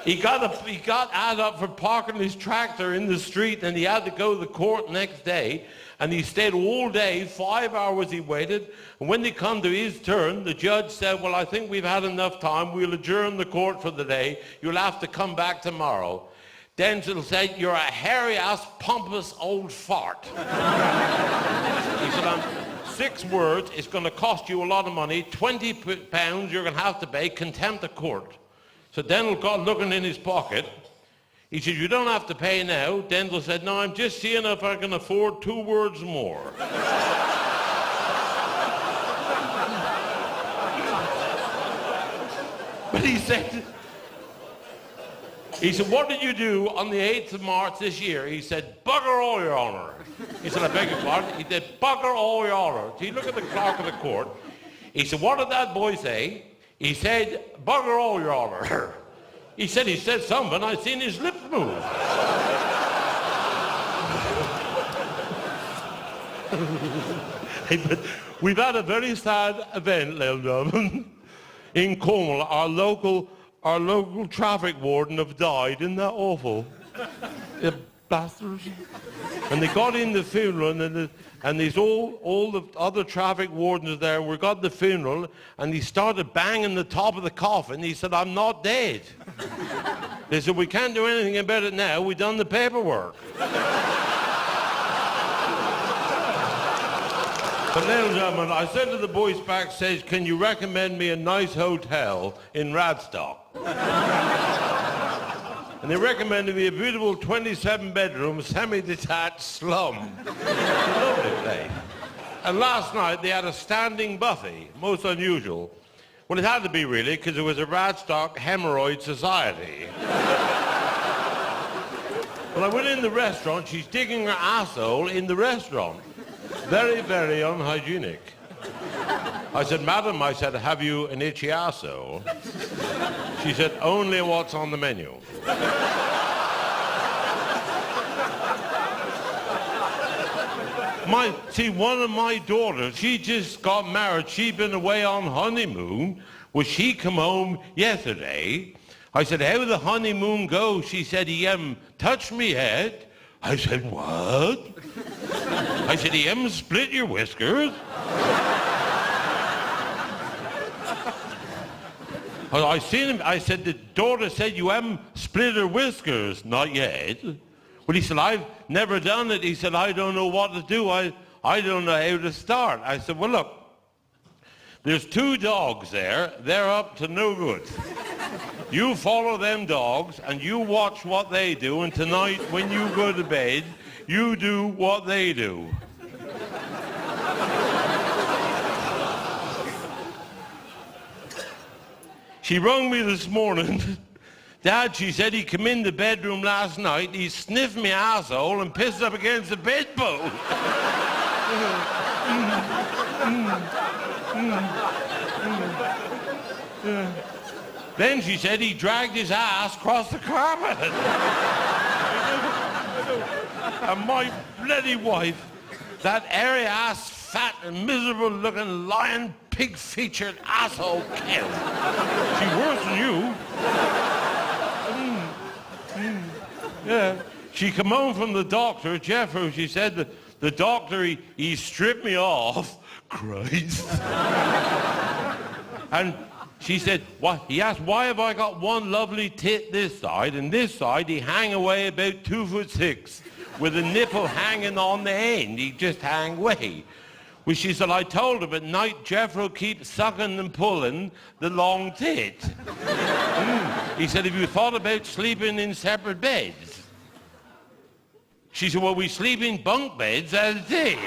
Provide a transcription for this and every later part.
He got added up for parking his tractor in the street, and he had to go to the court next day. And he stayed all day, 5 hours he waited. And when they come to his turn, the judge said, well, I think we've had enough time. We'll adjourn the court for the day. You'll have to come back tomorrow. Denzel said, you're a hairy-ass, pompous old fart. He said, 6 words, it's going to cost you a lot of money, £20 you're going to have to pay, contempt of court. So Denzel got looking in his pocket. He said, you don't have to pay now. Denzel said, no, I'm just seeing if I can afford 2 words more. But he said, what did you do on the 8th of March this year? He said, bugger all, Your Honor. He said, I beg your pardon? He said, bugger all, Your Honor. So he looked at the clerk of the court. He said, what did that boy say? He said, bugger all, Your Honor. He said something, I seen his lips move. But we've had a very sad event, ladies and gentlemen. In Cornwall, our local traffic warden have died. Isn't that awful? The bastards. And they got in the funeral, and there's all the other traffic wardens there. We got the funeral, and he started banging the top of the coffin. He said, I'm not dead. They said, we can't do anything about it now. We've done the paperwork. But ladies and gentlemen, I said to the boys backstage, can you recommend me a nice hotel in Radstock? And they recommended me a beautiful 27-bedroom, semi-detached slum. It's a lovely place. And last night they had a standing buffet, most unusual. Well, it had to be really, because it was a Radstock hemorrhoid society. Well, I went in the restaurant, she's digging her asshole in the restaurant. Very, very unhygienic. I said, madam, have you an itchy arsehole? She said, only what's on the menu. One of my daughters, she just got married. She'd been away on honeymoon. Well, she come home yesterday. I said, how did the honeymoon go? She said, he touched me head. I said, what? I said, he split your whiskers? I seen him. I said, the daughter said, you haven't split her whiskers. Not yet. Well, he said, I've never done it. He said, I don't know what to do. I don't know how to start. I said, well, look, there's 2 dogs there. They're up to no good. You follow them dogs and you watch what they do, and tonight when you go to bed, you do what they do. She rung me this morning. Dad, she said, he come in the bedroom last night, he sniffed me asshole and pissed up against the bedpost. Then she said he dragged his ass across the carpet. And my bloody wife, that airy ass, fat and miserable looking lion pig-featured asshole cow. She's worse than you. Yeah. She come home from the doctor, Jethro. She said that the doctor, he stripped me off. Christ. And she said, he asked, why have I got one lovely tit this side, and this side he hang away about 2'6", with a nipple hanging on the end. He just hang away. Well, she said, I told him at night Jethro keeps sucking and pulling the long tit. He said, have you thought about sleeping in separate beds? She said, well, we sleep in bunk beds as it is.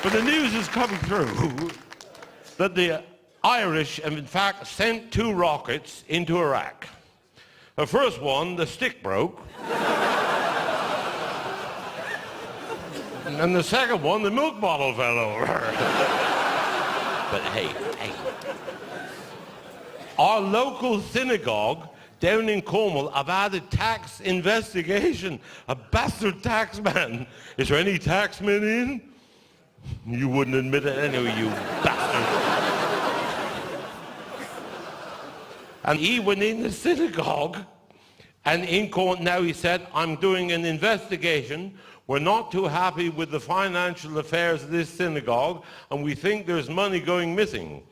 But the news is coming through that the Irish have in fact sent 2 rockets into Iraq. The first one, the stick broke. And the second one, the milk bottle fell over. But hey. Our local synagogue down in Cornwall, I've had a tax investigation. A bastard taxman. Is there any taxmen in? You wouldn't admit it anyway, you bastard. And he went in the synagogue, and in court now he said, I'm doing an investigation. We're not too happy with the financial affairs of this synagogue, and we think there's money going missing.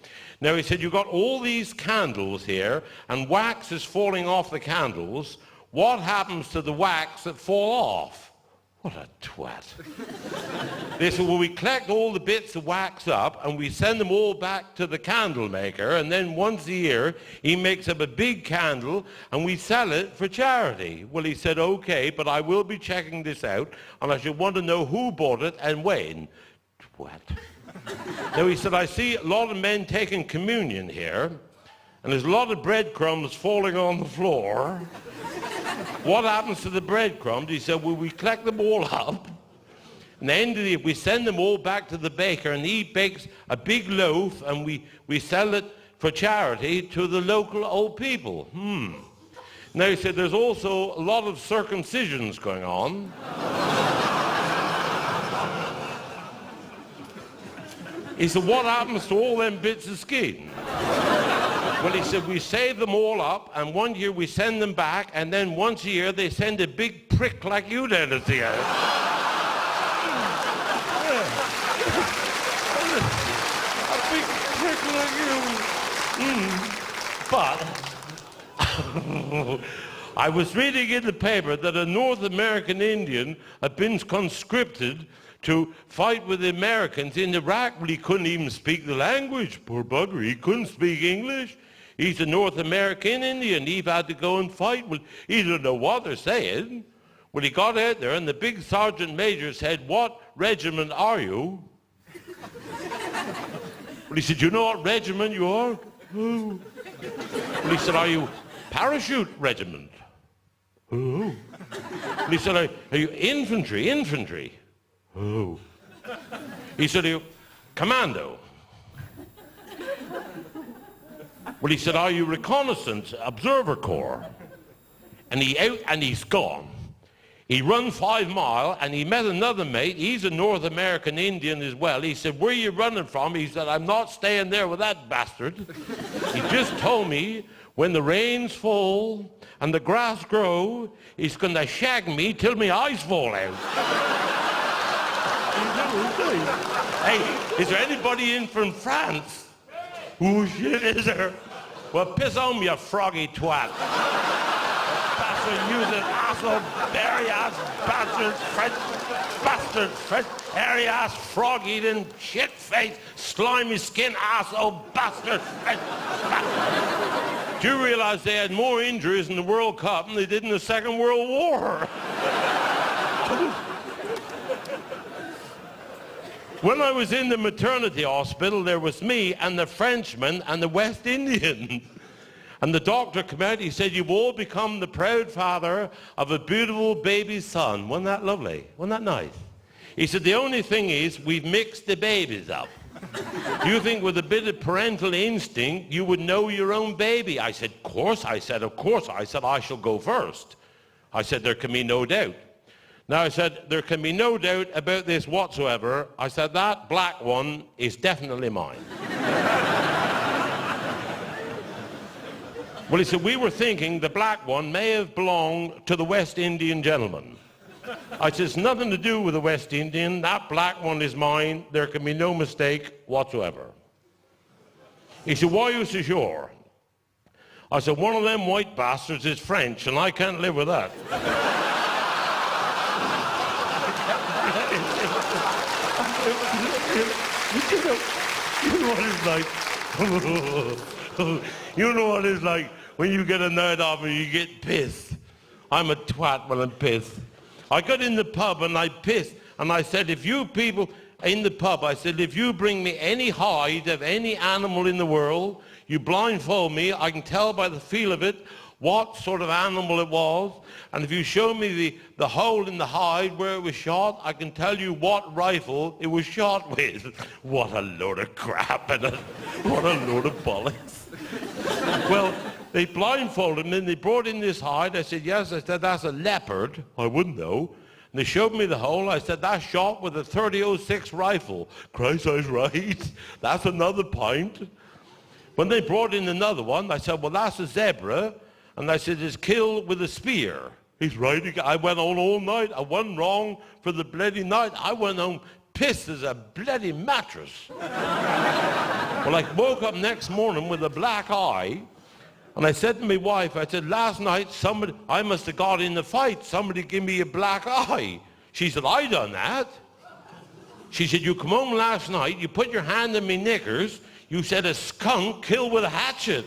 Now he said, you've got all these candles here, and wax is falling off the candles. What happens to the wax that fall off? What a twat. They said, well, we collect all the bits of wax up, and we send them all back to the candle maker, and then once a year, he makes up a big candle, and we sell it for charity. Well, he said, okay, but I will be checking this out, and I should want to know who bought it and when. Twat. Now he said, I see a lot of men taking communion here, and there's a lot of breadcrumbs falling on the floor. What happens to the breadcrumbs? He said, well, we collect them all up, and the end of the year, we send them all back to the baker, and he bakes a big loaf, and we sell it for charity to the local old people. Now he said, there's also a lot of circumcisions going on. He said, what happens to all them bits of skin? Well, he said, we save them all up, and one year we send them back, and then once a year they send a big prick like you down to see us. A big prick like you. But I was reading in the paper that a North American Indian had been conscripted to fight with the Americans in Iraq, but he couldn't even speak the language. Poor bugger, he couldn't speak English. He's a North American Indian. He had to go and fight. Well, he didn't know what they're saying. Well, he got out there, and the big sergeant major said, what regiment are you? Well, he said, you know what regiment you are? Oh. Well, he said, are you parachute regiment? Oh. Well, he said, are you infantry? Infantry. Oh. He said, are you commando? Well, he said, are you reconnaissance observer corps? And he's gone. He run 5 miles, and he met another mate. He's a North American Indian as well. He said, where are you running from? He said, I'm not staying there with that bastard. He just told me when the rains fall and the grass grow, he's going to shag me till my eyes fall out. Hey, is there anybody in from France? Oh, shit, is there? Well, piss on me, you froggy twat. Bastard, using asshole, berry-ass, bastard, French, bastard, French, hairy-ass, frog-eating, shit-faced, slimy-skin, asshole, bastard, French, bastard. Do you realize they had more injuries in the World Cup than they did in the Second World War? When I was in the maternity hospital, there was me and the Frenchman and the West Indian. And the doctor came out, he said, you've all become the proud father of a beautiful baby son. Wasn't that lovely? Wasn't that nice? He said, the only thing is, we've mixed the babies up. Do you think with a bit of parental instinct, you would know your own baby? I said, of course. I said, of course. I said, I shall go first. I said, there can be no doubt. Now, I said, there can be no doubt about this whatsoever. I said, that black one is definitely mine. Well, he said, we were thinking the black one may have belonged to the West Indian gentleman. I said, it's nothing to do with the West Indian. That black one is mine. There can be no mistake whatsoever. He said, why are you so sure? I said, one of them white bastards is French, and I can't live with that. You know what it's like. You know what it's like when you get a night off and you get pissed. I'm a twat when I'm pissed. I got in the pub and I pissed, and I said, if you people in the pub, I said, if you bring me any hide of any animal in the world, you blindfold me, I can tell by the feel of it what sort of animal it was, and if you show me the hole in the hide where it was shot, I can tell you what rifle it was shot with. What a load of crap, and what a load of bollocks. Well, They blindfolded me and they brought in this hide. I said, yes. I said, that's a leopard. I wouldn't know. And they showed me the hole. I said, that's shot with a 30-06 rifle. Christ, I was right. That's another pint. When they brought in another one, I said, well, that's a zebra. And I said, it's killed with a spear. He's right. I went on all night. I wasn't wrong for the bloody night. I went home pissed as a bloody mattress. Well, I woke up next morning with a black eye. And I said to my wife, I said, last night, I must have got in the fight. Somebody give me a black eye. She said, I done that. She said, you come home last night, you put your hand in me knickers, you said a skunk killed with a hatchet.